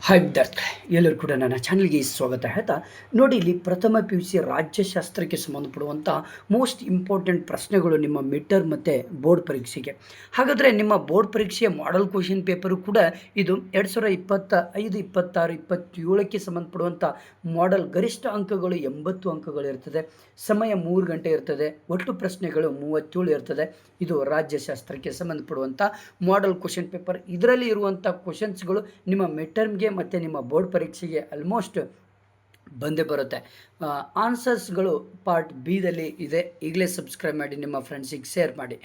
Hi ವಿದ್ಯಾರ್ಥಿಗಳೇ, ಎಲ್ಲರೂ ಕೂಡ ನನ್ನ ಚಾನಲ್ಗೆ ಸ್ವಾಗತ ಹೇಳ್ತಾ ನೋಡಿ, ಇಲ್ಲಿ ಪ್ರಥಮ ಪಿ ಯು ಸಿ ರಾಜ್ಯಶಾಸ್ತ್ರಕ್ಕೆ ಸಂಬಂಧಪಡುವಂಥ ಮೋಸ್ಟ್ ಇಂಪಾರ್ಟೆಂಟ್ ಪ್ರಶ್ನೆಗಳು ನಿಮ್ಮ ಮಿಡ್ ಟರ್ಮ್ ಮತ್ತು ಬೋರ್ಡ್ ಪರೀಕ್ಷೆಗೆ. ಹಾಗಾದರೆ ನಿಮ್ಮ ಬೋರ್ಡ್ ಪರೀಕ್ಷೆಯ ಮಾಡೆಲ್ ಕ್ವಶನ್ ಪೇಪರು ಕೂಡ ಇದು 2025, 26, 27ಕ್ಕೆ ಸಂಬಂಧಪಡುವಂಥ ಮಾಡೆಲ್. ಗರಿಷ್ಠ ಅಂಕಗಳು 80 ಅಂಕಗಳು ಇರ್ತದೆ. ಸಮಯ 3 ಗಂಟೆ ಇರ್ತದೆ. ಒಟ್ಟು ಪ್ರಶ್ನೆಗಳು 37 ಇರ್ತದೆ. ಇದು ರಾಜ್ಯಶಾಸ್ತ್ರಕ್ಕೆ ಸಂಬಂಧಪಡುವಂಥ ಮಾಡೆಲ್ ಕ್ವಶನ್ ಪೇಪರ್. ಇದರಲ್ಲಿ ಇರುವಂಥ ಕ್ವಶನ್ಸ್ಗಳು ನಿಮ್ಮ ಮಿಡ್ ಟರ್ಮ್ಗೆ ಮತ್ತು ನಿಮ್ಮ ಬೋರ್ಡ್ ಪರೀಕ್ಷೆಗೆ ಆಲ್ಮೋಸ್ಟ್ ಬಂದೇ ಬರುತ್ತೆ. ಆನ್ಸರ್ಸ್ಗಳು ಪಾರ್ಟ್ ಬಿದಲ್ಲಿ ಇದೆ. ಈಗಲೇ ಸಬ್ಸ್ಕ್ರೈಬ್ ಮಾಡಿ, ನಿಮ್ಮ ಫ್ರೆಂಡ್ಸಿಗೆ ಶೇರ್ ಮಾಡಿ.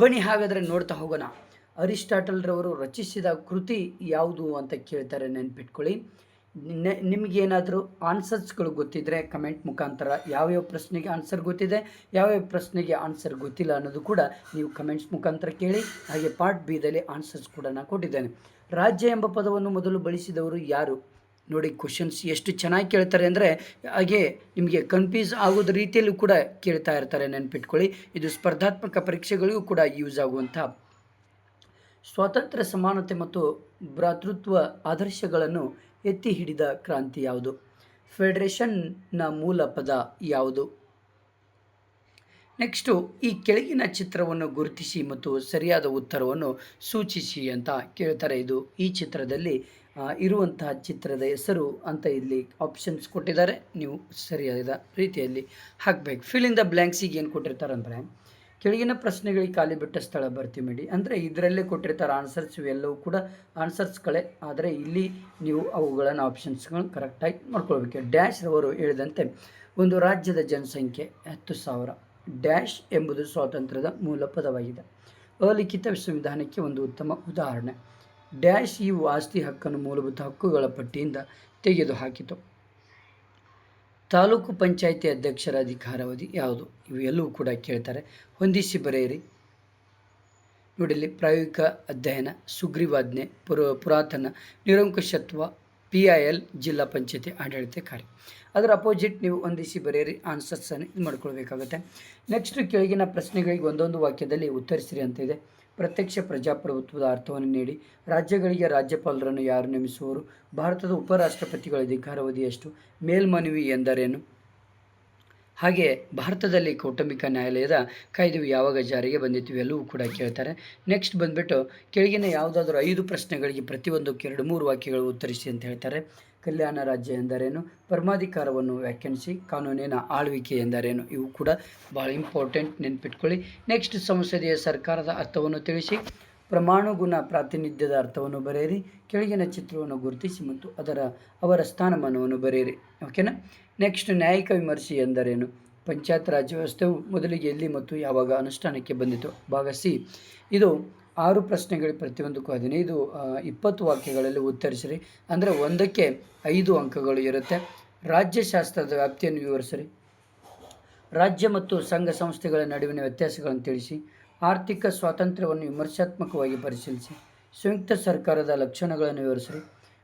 ಬನ್ನಿ ಹಾಗಾದರೆ ನೋಡ್ತಾ ಹೋಗೋಣ. ಅರಿಸ್ಟಾಟಲ್ರವರು ರಚಿಸಿದ ಕೃತಿ ಯಾವುದು ಅಂತ ಕೇಳ್ತಾರೆ, ನೆನ್ಪಿಟ್ಕೊಳ್ಳಿ. ನಿಮಗೇನಾದರೂ ಆನ್ಸರ್ಸ್ಗಳು ಗೊತ್ತಿದ್ದರೆ ಕಮೆಂಟ್ ಮುಖಾಂತರ ಯಾವ್ಯಾವ ಪ್ರಶ್ನೆಗೆ ಆನ್ಸರ್ ಗೊತ್ತಿದೆ, ಯಾವ್ಯಾವ ಪ್ರಶ್ನೆಗೆ ಆನ್ಸರ್ ಗೊತ್ತಿಲ್ಲ ಅನ್ನೋದು ಕೂಡ ನೀವು ಕಮೆಂಟ್ಸ್ ಮುಖಾಂತರ ಕೇಳಿ. ಹಾಗೆ ಪಾರ್ಟ್ ಬಿದಲ್ಲಿ ಆನ್ಸರ್ಸ್ ಕೂಡ ನಾನು ಕೊಟ್ಟಿದ್ದೇನೆ. ರಾಜ್ಯ ಎಂಬ ಪದವನ್ನು ಮೊದಲು ಬಳಸಿದವರು ಯಾರು? ನೋಡಿ, ಕ್ವಶನ್ಸ್ ಎಷ್ಟು ಚೆನ್ನಾಗಿ ಕೇಳ್ತಾರೆ ಅಂದರೆ ಹಾಗೆ ನಿಮಗೆ ಕನ್ಫ್ಯೂಸ್ ಆಗೋದ ರೀತಿಯಲ್ಲೂ ಕೂಡ ಕೇಳ್ತಾ ಇರ್ತಾರೆ, ನೆನ್ಪಿಟ್ಕೊಳ್ಳಿ. ಇದು ಸ್ಪರ್ಧಾತ್ಮಕ ಪರೀಕ್ಷೆಗಳಿಗೂ ಕೂಡ ಯೂಸ್ ಆಗುವಂಥ. ಸ್ವಾತಂತ್ರ್ಯ, ಸಮಾನತೆ ಮತ್ತು ಭ್ರಾತೃತ್ವ ಆದರ್ಶಗಳನ್ನು ಎತ್ತಿ ಹಿಡಿದ ಕ್ರಾಂತಿ ಯಾವುದು? ಫೆಡರೇಷನ್ನ ಮೂಲ ಪದ ಯಾವುದು? ನೆಕ್ಸ್ಟು, ಈ ಕೆಳಗಿನ ಚಿತ್ರವನ್ನು ಗುರುತಿಸಿ ಮತ್ತು ಸರಿಯಾದ ಉತ್ತರವನ್ನು ಸೂಚಿಸಿ ಅಂತ ಕೇಳ್ತಾರೆ. ಇದು ಈ ಚಿತ್ರದಲ್ಲಿ ಇರುವಂತಹ ಚಿತ್ರದ ಹೆಸರು ಅಂತ ಇಲ್ಲಿ ಆಪ್ಷನ್ಸ್ ಕೊಟ್ಟಿದ್ದಾರೆ. ನೀವು ಸರಿಯಾದ ರೀತಿಯಲ್ಲಿ ಹಾಕಬೇಕು. ಫಿಲ್ ಇನ್ ದ ಬ್ಲ್ಯಾಂಕ್ಸಿಗೆ ಏನು ಕೊಟ್ಟಿರ್ತಾರೆ ಅಂದರೆ, ಕೆಳಗಿನ ಪ್ರಶ್ನೆಗಳಿಗೆ ಖಾಲಿ ಬಿಟ್ಟ ಸ್ಥಳ ಭರ್ತಿ ಮಾಡಿ. ಅಂದರೆ ಇದರಲ್ಲೇ ಕೊಟ್ಟಿರ್ತಾರೆ ಆನ್ಸರ್ಸ್. ಇವೆಲ್ಲವೂ ಕೂಡ ಆನ್ಸರ್ಸ್ಗಳೇ, ಆದರೆ ಇಲ್ಲಿ ನೀವು ಅವುಗಳನ್ನು ಆಪ್ಷನ್ಸ್ಗಳನ್ನು ಕರೆಕ್ಟಾಗಿ ಮಾಡ್ಕೊಳ್ಬೇಕು. ಡ್ಯಾಶ್ ರವರು ಹೇಳಿದಂತೆ ಒಂದು ರಾಜ್ಯದ ಜನಸಂಖ್ಯೆ 10,000. ಡ್ಯಾಶ್ ಎಂಬುದು ಸ್ವಾತಂತ್ರ್ಯದ ಮೂಲ ಪದವಾಗಿದೆ. ಅಲಿಖಿತ ಸಂವಿಧಾನಕ್ಕೆ ಒಂದು ಉತ್ತಮ ಉದಾಹರಣೆ. ಡ್ಯಾಶ್ ಇವು ಆಸ್ತಿ ಹಕ್ಕನ್ನು ಮೂಲಭೂತ ಹಕ್ಕುಗಳ ಪಟ್ಟಿಯಿಂದ ತೆಗೆದುಹಾಕಿತು. ತಾಲೂಕು ಪಂಚಾಯಿತಿ ಅಧ್ಯಕ್ಷರ ಅಧಿಕಾರಾವಧಿ ಯಾವುದು? ಇವು ಎಲ್ಲವೂ ಕೂಡ ಕೇಳ್ತಾರೆ. ಹೊಂದಿಸಿ ಬರೆಯಿರಿ. ನೋಡಿಲ್ಲಿ ಪ್ರಾಯೋಗಿಕ ಅಧ್ಯಯನ, ಸುಗ್ರೀವಾಜ್ಞೆ, ಪುರಾತನ, ನಿರಂಕುಶತ್ವ, PIL ಜಿಲ್ಲಾ ಪಂಚಾಯತಿ ಆಡಳಿತ ಅದರ ಅಪೋಸಿಟ್ ನೀವು ಹೊಂದಿಸಿ ಬರೆಯಿರಿ. ಆನ್ಸರ್ಸನ್ನು ಇದು ಮಾಡ್ಕೊಳ್ಬೇಕಾಗುತ್ತೆ. ನೆಕ್ಸ್ಟ್, ಕೆಳಗಿನ ಪ್ರಶ್ನೆಗಳಿಗೆ ಒಂದೊಂದು ವಾಕ್ಯದಲ್ಲಿ ಉತ್ತರಿಸಿರಿ ಅಂತ ಇದೆ. ಪ್ರತ್ಯಕ್ಷ ಪ್ರಜಾಪ್ರಭುತ್ವದ ಅರ್ಥವನ್ನು ನೀಡಿ. ರಾಜ್ಯಗಳಿಗೆ ರಾಜ್ಯಪಾಲರನ್ನು ಯಾರು ನೇಮಿಸುವರು? ಭಾರತದ ಉಪರಾಷ್ಟ್ರಪತಿಗಳ ಅಧಿಕಾರಾವಧಿ ಎಷ್ಟು? ಮೇಲ್ಮನವಿ ಎಂದರೇನು? ಹಾಗೆ ಭಾರತದಲ್ಲಿ ಕೌಟುಂಬಿಕ ನ್ಯಾಯಾಲಯದ ಕಾಯ್ದೆಯು ಯಾವಾಗ ಜಾರಿಗೆ ಬಂದಿತ್ತು? ಎಲ್ಲವೂ ಕೂಡ ಕೇಳ್ತಾರೆ. ನೆಕ್ಸ್ಟ್ ಬಂದುಬಿಟ್ಟು ಕೆಳಗಿನ ಯಾವುದಾದ್ರೂ 5 ಪ್ರಶ್ನೆಗಳಿಗೆ ಪ್ರತಿಯೊಂದಕ್ಕೆ 2-3 ವಾಕ್ಯಗಳು ಉತ್ತರಿಸಿ ಅಂತ ಹೇಳ್ತಾರೆ. ಕಲ್ಯಾಣ ರಾಜ್ಯ ಎಂದರೇನು? ಪರಮಾಧಿಕಾರವನ್ನು ವ್ಯಾಖ್ಯಾನಿಸಿ. ಕಾನೂನಿನ ಆಳ್ವಿಕೆ ಎಂದರೇನು? ಇವು ಕೂಡ ಭಾಳ ಇಂಪಾರ್ಟೆಂಟ್, ನೆನ್ಪಿಟ್ಕೊಳ್ಳಿ. ನೆಕ್ಸ್ಟ್, ಸಂಸದೀಯ ಸರ್ಕಾರದ ಅರ್ಥವನ್ನು ತಿಳಿಸಿ. ಪ್ರಮಾಣಗುಣ ಪ್ರಾತಿನಿಧ್ಯದ ಅರ್ಥವನ್ನು ಬರೆಯಿರಿ. ಕೆಳಗಿನ ಚಿತ್ರವನ್ನು ಗುರುತಿಸಿ ಮತ್ತು ಅವರ ಸ್ಥಾನಮಾನವನ್ನು ಬರೆಯಿರಿ. ಓಕೆನಾ? ನೆಕ್ಸ್ಟ್, ನ್ಯಾಯಿಕ ವಿಮರ್ಶೆ ಎಂದರೇನು? ಪಂಚಾಯತ್ ರಾಜ್ ವ್ಯವಸ್ಥೆಯು ಮೊದಲಿಗೆ ಎಲ್ಲಿ ಮತ್ತು ಯಾವಾಗ ಅನುಷ್ಠಾನಕ್ಕೆ ಬಂದಿತು? ಭಾಗ ಸಿ. ಇದು 6 ಪ್ರಶ್ನೆಗಳಿಗೆ ಪ್ರತಿಯೊಂದಕ್ಕೂ 15, 20 ವಾಕ್ಯಗಳಲ್ಲಿ ಉತ್ತರಿಸಿರಿ. ಅಂದರೆ ಒಂದಕ್ಕೆ 5 ಅಂಕಗಳು ಇರುತ್ತೆ. ರಾಜ್ಯಶಾಸ್ತ್ರದ ವ್ಯಾಪ್ತಿಯನ್ನು ವಿವರಿಸಿರಿ. ರಾಜ್ಯ ಮತ್ತು ಸಂಘ ಸಂಸ್ಥೆಗಳ ನಡುವಿನ ವ್ಯತ್ಯಾಸಗಳನ್ನು ತಿಳಿಸಿ. ಆರ್ಥಿಕ ಸ್ವಾತಂತ್ರ್ಯವನ್ನು ವಿಮರ್ಶಾತ್ಮಕವಾಗಿ ಪರಿಶೀಲಿಸಿ. ಸಂಯುಕ್ತ ಸರ್ಕಾರದ ಲಕ್ಷಣಗಳನ್ನು ವಿವರಿಸಿರಿ.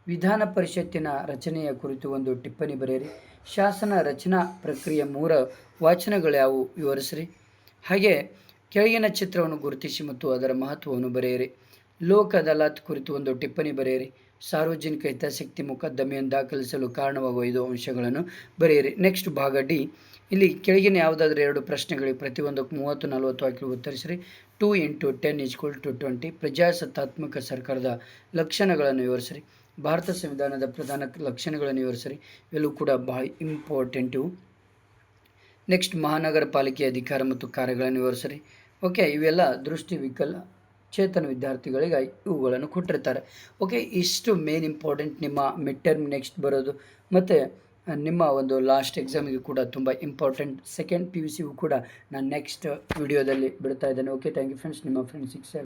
ವಿಧಾನ ಪರಿಷತ್ತಿನ ರಚನೆಯ ಕುರಿತು ಒಂದು ಟಿಪ್ಪಣಿ ಬರೆಯಿರಿ. ಶಾಸನ ರಚನಾ ಪ್ರಕ್ರಿಯೆ 3 ವಾಚನಗಳ್ಯಾವು? ವಿವರಿಸಿರಿ. ಹಾಗೆ ಕೆಳಗಿನ ಚಿತ್ರವನ್ನು ಗುರುತಿಸಿ ಮತ್ತು ಅದರ ಮಹತ್ವವನ್ನು ಬರೆಯಿರಿ. ಲೋಕ್ ಅದಾಲತ್ ಕುರಿತು ಒಂದು ಟಿಪ್ಪಣಿ ಬರೆಯಿರಿ. ಸಾರ್ವಜನಿಕ ಹಿತಾಸಕ್ತಿ ಮೊಕದ್ದಮೆಯನ್ನು ದಾಖಲಿಸಲು ಕಾರಣವಾಗುವ 5 ಅಂಶಗಳನ್ನು ಬರೆಯಿರಿ. ನೆಕ್ಸ್ಟ್, ಭಾಗ ಡಿ. ಇಲ್ಲಿ ಕೆಳಗಿನ ಯಾವುದಾದ್ರೂ 2 ಪ್ರಶ್ನೆಗಳಿಗೆ ಪ್ರತಿಯೊಂದಕ್ಕೂ 30-40 ವಾಕ್ಯಗಳು ಉತ್ತರಿಸಿರಿ. 2 × 10 = 20. ಪ್ರಜಾಸತ್ತಾತ್ಮಕ ಸರ್ಕಾರದ ಲಕ್ಷಣಗಳನ್ನು ವಿವರಿಸಿರಿ. ಭಾರತ ಸಂವಿಧಾನದ ಪ್ರಧಾನ ಲಕ್ಷಣಗಳನ್ನು ವಿವರಿಸಿರಿ. ಇವೆಲ್ಲವೂ ಕೂಡ ಭಾಳ ಇಂಪಾರ್ಟೆಂಟು. ನೆಕ್ಸ್ಟ್, ಮಹಾನಗರ ಪಾಲಿಕೆ ಅಧಿಕಾರ ಮತ್ತು ಕಾರ್ಯಗಳನ್ನು ವಿವರಿಸಿರಿ. ಓಕೆ, ಇವೆಲ್ಲ ಚೇತನ ವಿದ್ಯಾರ್ಥಿಗಳಿಗಾಗಿ ಇವುಗಳನ್ನು ಕೊಟ್ಟಿರ್ತಾರೆ. ಓಕೆ, ಇಷ್ಟು ಮೇನ್ ಇಂಪಾರ್ಟೆಂಟ್ ನಿಮ್ಮ ಮಿಡ್ ಟರ್ಮ್ ನೆಕ್ಸ್ಟ್ ಬರೋದು, ಮತ್ತು ನಿಮ್ಮ ಒಂದು ಲಾಸ್ಟ್ ಎಕ್ಸಾಮಿಗೆ ಕೂಡ ತುಂಬ ಇಂಪಾರ್ಟೆಂಟ್. ಸೆಕೆಂಡ್ PUCಗೂ ಕೂಡ ನಾನು ನೆಕ್ಸ್ಟ್ ವಿಡಿಯೋದಲ್ಲಿ ಬಿಡ್ತಾ ಇದ್ದೇನೆ. Okay, thank you friends. ನಿಮ್ಮ ಫ್ರೆಂಡ್ಸಿಗೆ ಶೇರ್